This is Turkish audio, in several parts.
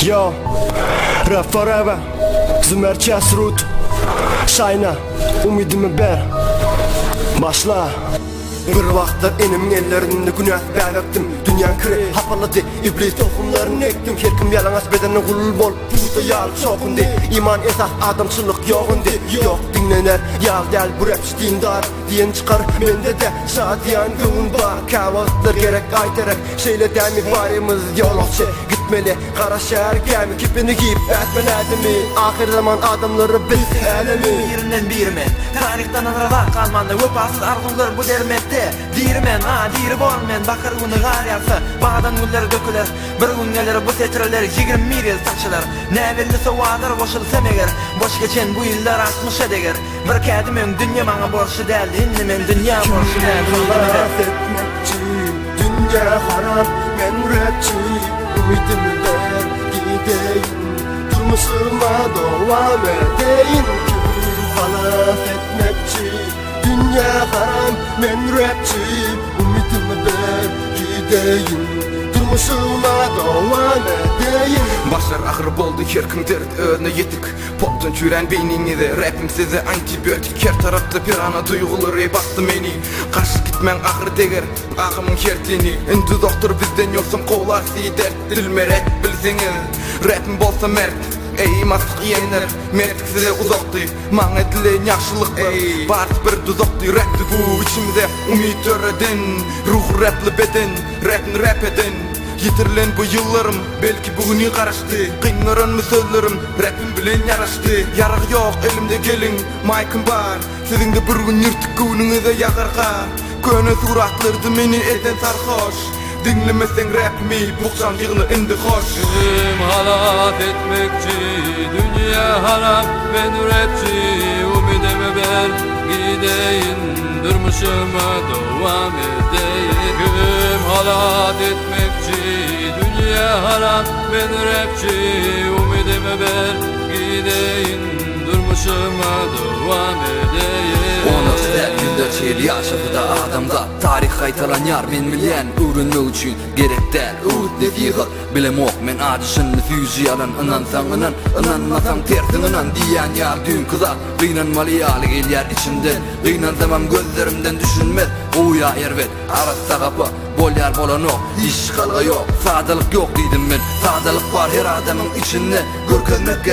Yo, rap forever, Zümer Çesrut, Şayna, umidimi ber, başla. Bir vaqtlar enim ellerinde günah bärekdim. Dünýä kire hapaladı, iblis tohumlaryny ekdim. Her kim yalaňaç bedene gul bol, puta ýalyp şokundy. İman esas adamçylyk ýogundy. Ýok dinlener, ýal däl bu rap dindar diýen çykar mende de şadiýan göňüm bar. Kawatlar gerek aýtarak, şeýle dämi barymyz ýolakçy gitmeli. Kara şäher gämi kipini giyip ätmelädimi? Ahir zaman adamlary biz elemi. Birinden birmen, tarihtan anıra kalmandı. Vöpasız arzular bu dermette. Dirmen, diri bolmen, bakır günü gar ýarsa, bağdan gülleri döküler. Bir gün gelir bu seçreler 20 yıl saçılar. Näbelli sowalar boşulsam eger, boş geçen bu ýyllar 60 edeger. Bir kädimem dünýä maňa borçly däl, indi men dünýä borçly däl. Dünýä haram, men rapçi, umidimi ber, gideyin, durmuşyma dowam edeyin. Halat etmekçi, dünýä haram, men rapçi, umidimi ber, gideyin, durmuşyma dowam edeyin. Başlar ahır boldu her kim dert öğüne yetik. Poptan çüren beyninize rapim size antibiyotik. Her tarafta bir ana duyguları bastı meni. Karşı gitmen ahır deger ağımın kertini. Indi doktor bizden yoksam kovlar siyi dert. Dilme rap bilseniz rapim bolsa mert. Ey masık yener, mertlik size uzakty. Maňa dilen ýaxşylyk bart bir duzakty. Rapti bu içimize umid öredin. Ruh rapli beden, rapni rap edin. Yitirilen bu yıllarım belki bugünü garaşdy. Kynnaran mı sözlerim rapim bilen yaraşdy. Yarag yok elimde gelin mic-ım bar. Siziň de bir gün ýyrtyk göwnüňize ýagarga. Köne suratlardy meni eden sarhoş. Dinlemesen rap mi buksan ýygyny indi hoş. Kim halat etmekçi, dünya haram, ben rapçi, umidimi ber, gideyin, durmuşyma dowam edeyin. Kim halat etmekçi, dünya haram, ben rapçi, umidimi ber, gideyin, durmuşyma dowam edeyin. Onu sizler 104 yıl yaşadı da adamda tarih kaytalan yar men bilyen öğrenmek üçün gerek däl öğüt netiýet bilem ok men adyşyn nüfüzi yalan ynansaň ynan ynanmasaň tersiň ynan diýen ýar dün kıza gynanmaly ýaly gelýär içimden gynansamam gözlerimden düşünmez goýa ýerbet arassa gapy bolýar bolanok iş galga ýok sadalyk ýok diýdim men sadalyk bar her adamyň içinde görkezmek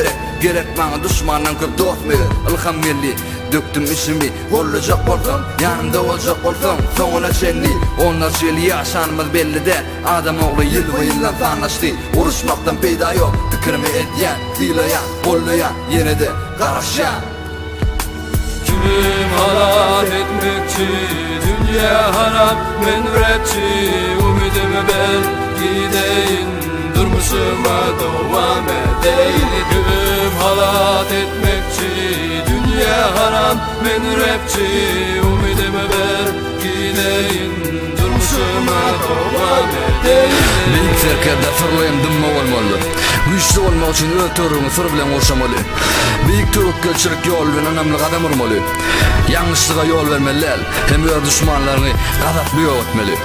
gerek maňa düşmandan köp dost meger ilham geldi döktüm işimi olacak bolsam yanımda olacak bolsam soňuna çenli onlar şeli ýaşanymyz belli de adam ogly ýyl we ýyllar tanlaşdy uruşmakdan peýda ýok pikirimi edýän diýleýän bollaýan ýene de garaşýan. Kim halat etmekçi, dünya haram, men rapçi, umidimi ber, gideyin, durmuşyma dowam edeyin. Kim halat etmekçi, dünya haram, men rapçi, umidimi ber, gideyin, durmuşyma dowam edeyin. Beýik serkerde fırlayan dymma bolmaly. Güýçli bolmak üçin ötürüňi sır bilen goşamaly. Beýik töwekkelçilik ýol bilen anamlyk adam urmaly. Ýalňyşlyga ýol bermeli hem ör düşmanlaryny gazaply ýok etmeli.